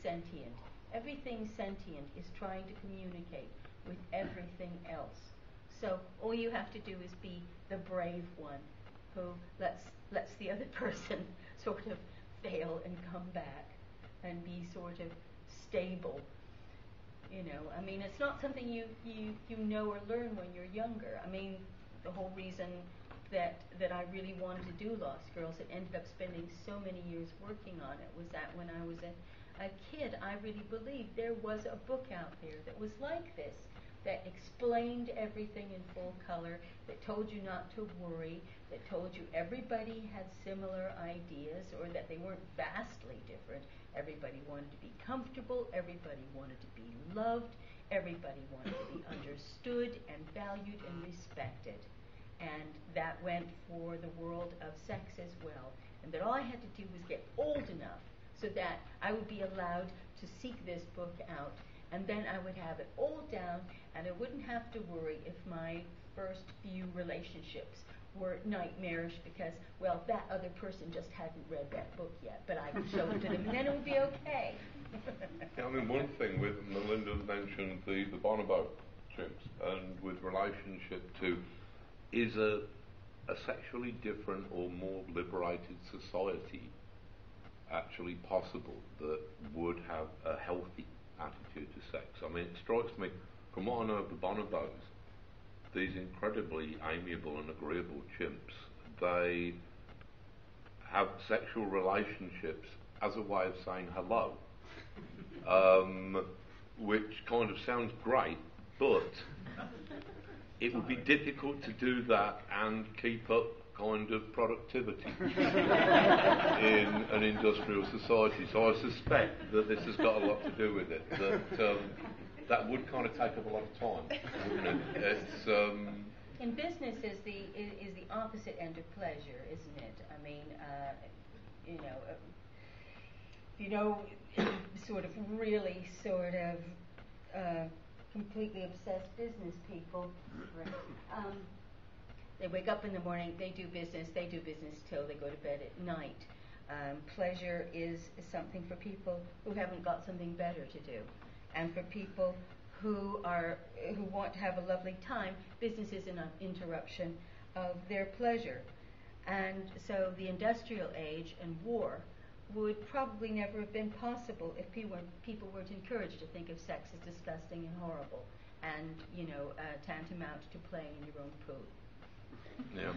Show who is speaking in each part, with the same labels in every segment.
Speaker 1: sentient. Everything sentient is trying to communicate with everything else. So all you have to do is be the brave one who lets the other person sort of fail and come back and be sort of stable. I mean, it's not something you know or learn when you're younger. I mean, the whole reason that I really wanted to do Lost Girls and ended up spending so many years working on it was that when I was a kid, I really believed there was a book out there that was like this, that explained everything in full color, that told you not to worry, that told you everybody had similar ideas or that they weren't vastly different. Everybody wanted to be comfortable, everybody wanted to be loved, everybody wanted to be understood and valued and respected. And that went for the world of sex as well. And that all I had to do was get old enough so that I would be allowed to seek this book out. And then I would have it all down, and I wouldn't have to worry if my first few relationships were nightmarish because, well, that other person just hadn't read that book yet, but I would show it to them, and then it would be okay.
Speaker 2: Yeah, I mean, one thing with Melinda mentioned the bonobo chimps, and with relationship to, is a sexually different or more liberated society actually possible that would have a healthy attitude to sex? I mean, it strikes me, from what I know of the bonobos, these incredibly amiable and agreeable chimps, they have sexual relationships as a way of saying hello, which kind of sounds great, but it would be difficult to do that and keep up kind of productivity in an industrial society. So I suspect that this has got a lot to do with it. That would kind of take up a lot of time, wouldn't it? It's
Speaker 1: in business is the opposite end of pleasure, isn't it? I mean, sort of really sort of completely obsessed business people. They wake up in the morning, they do business till they go to bed at night. Pleasure is something for people who haven't got something better to do. And for people who want to have a lovely time, business is an interruption of their pleasure. And so the industrial age and war would probably never have been possible if people weren't encouraged to think of sex as disgusting and horrible and, tantamount to playing in your own poo.
Speaker 2: Yeah.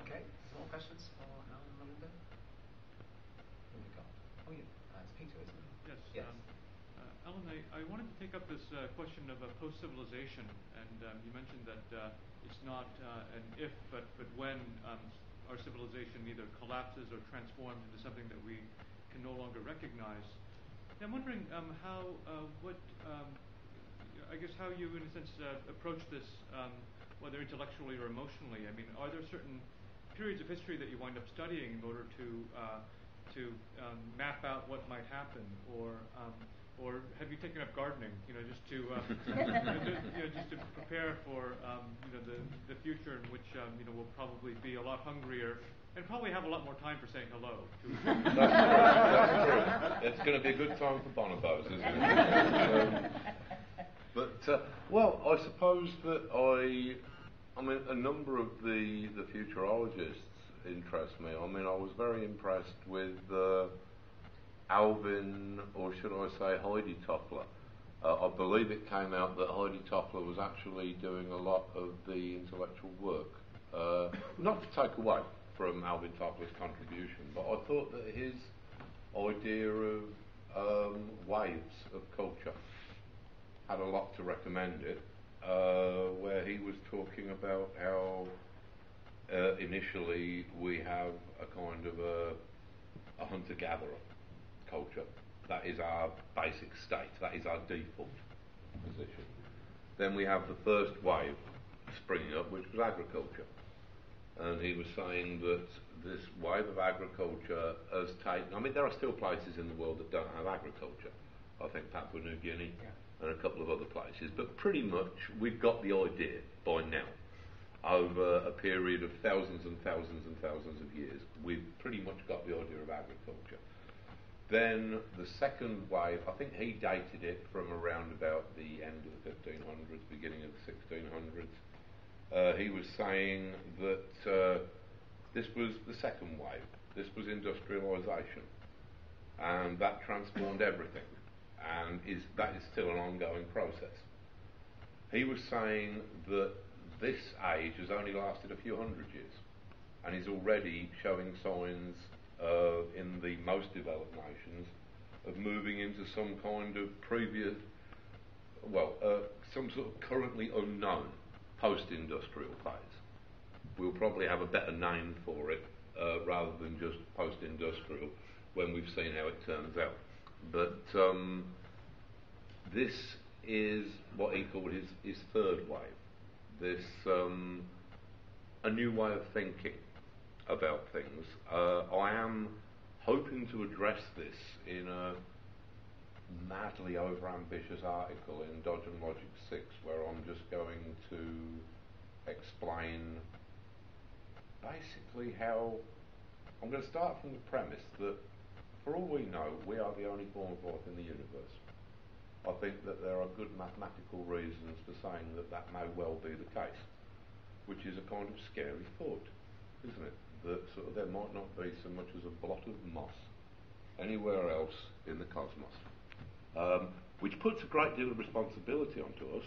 Speaker 3: Okay, some more questions for Alan and Melinda? Who have we got? Oh, yeah, it's Peter, isn't it?
Speaker 4: Yes. Alan, I wanted to take up this question of post-civilization, and you mentioned that it's not an if, but when our civilization either collapses or transforms into something that we can no longer recognize. And I'm wondering how you, in a sense, approach this, whether intellectually or emotionally. I mean, are there certain periods of history that you wind up studying in order to map out what might happen, or have you taken up gardening, just to just to prepare for the future in which we'll probably be a lot hungrier and probably have a lot more time for saying hello to each other.
Speaker 2: That's true. It's going to be a good time for bonobos, isn't it? Well, I suppose that I mean, a number of the futurologists interest me. I mean, I was very impressed with Alvin, or should I say Heidi Toffler. I believe it came out that Heidi Toffler was actually doing a lot of the intellectual work. Not to take away from Alvin Toffler's contribution, but I thought that his idea of waves of culture had a lot to recommend it, where he was talking about how initially we have a kind of a hunter-gatherer culture. That is our basic state, that is our default position. Then we have the first wave springing up, which was agriculture. And he was saying that this wave of agriculture has taken, I mean, there are still places in the world that don't have agriculture. I think Papua New Guinea and a couple of other places, but pretty much we've got the idea by now. Over a period of thousands and thousands and thousands of years, we've pretty much got the idea of agriculture. Then the second wave, I think he dated it from around about the end of the 1500s, beginning of the 1600s. He was saying that this was the second wave. This was industrialisation, and that transformed everything, and that is still an ongoing process. He was saying that this age has only lasted a few hundred years, and is already showing signs in the most developed nations of moving into some kind of some sort of currently unknown post-industrial phase. We'll probably have a better name for it rather than just post-industrial when we've seen how it turns out. But this is what he called his third wave. This a new way of thinking about things. I am hoping to address this in a madly over-ambitious article in Dodge and Logic 6, where I'm just going to explain basically how I'm going to start from the premise that for all we know, we are the only form of life in the universe. I think that there are good mathematical reasons for saying that that may well be the case, which is a kind of scary thought, isn't it? That sort of there might not be so much as a blot of moss anywhere else in the cosmos, which puts a great deal of responsibility onto us,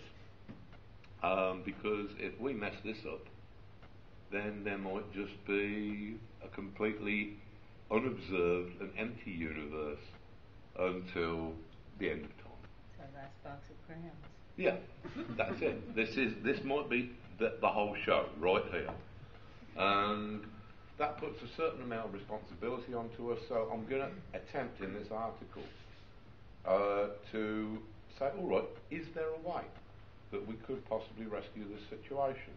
Speaker 2: because if we mess this up, then there might just be a completely unobserved and empty universe until the end of time.
Speaker 1: So last box of crayons.
Speaker 2: Yeah, that's it. This might be the whole show right here, and that puts a certain amount of responsibility onto us. So I'm going to attempt in this article to say, all right, is there a way that we could possibly rescue this situation?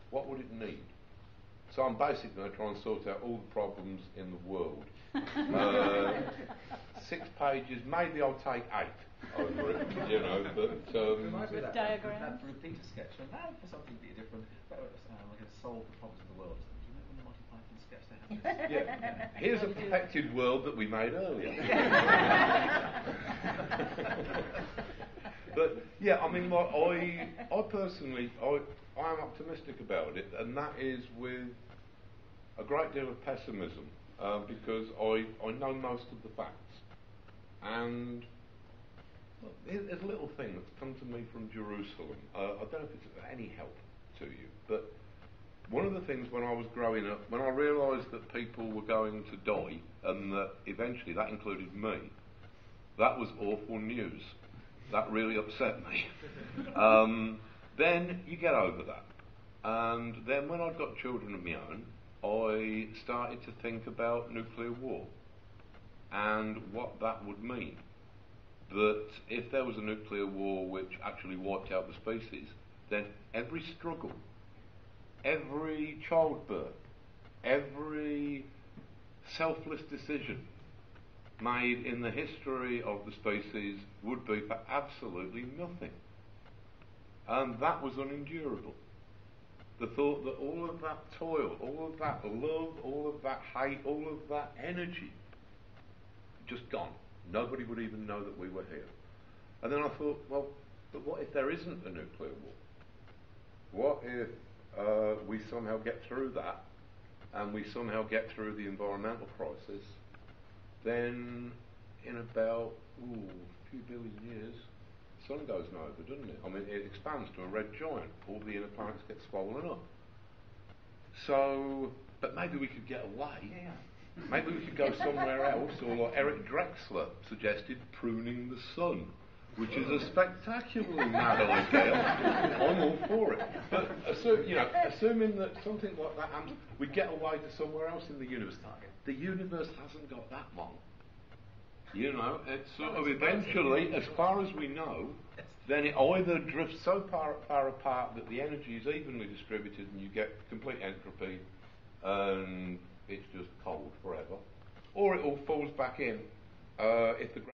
Speaker 2: What would it need? So I'm basically going to try and sort out all the problems in the world. 6 pages, maybe I'll take 8 over it, you know, but...
Speaker 3: with
Speaker 1: diagrams?
Speaker 3: That repeater sketch, and now for something completely different, we're going to solve the problems of the world. Do you remember the Monty Python sketch they had?
Speaker 2: Yeah. Here's a perfected world that we made earlier. But, yeah, I mean, like, I personally, I am optimistic about it, and that is with a great deal of pessimism, because I know most of the facts. And look, there's a little thing that's come to me from Jerusalem. I don't know if it's of any help to you, but one of the things when I was growing up, when I realised that people were going to die, and that eventually that included me, that was awful news. That really upset me. Then you get over that. And then when I'd got children of my own, I started to think about nuclear war and what that would mean. That if there was a nuclear war which actually wiped out the species, then every struggle, every childbirth, every selfless decision made in the history of the species would be for absolutely nothing. And that was unendurable. The thought that all of that toil, all of that love, all of that hate, all of that energy, just gone. Nobody would even know that we were here. And then I thought, well, but what if there isn't a nuclear war? What if we somehow get through that, and we somehow get through the environmental crisis? Then in about a few billion years, the sun goes nova, doesn't it? I mean, it expands to a red giant. All the inner planets get swollen up. So, but maybe we could get away.
Speaker 3: Yeah.
Speaker 2: Maybe we could go somewhere else, or like Eric Drexler suggested, pruning the sun, which is a spectacularly mad idea. I'm all for it. But assuming that something like that happens, we get away to somewhere else in the universe. The universe hasn't got that long. You know, it's sort of eventually, as far as we know, then it either drifts so far apart that the energy is evenly distributed and you get complete entropy and it's just cold forever, or it all falls back in if the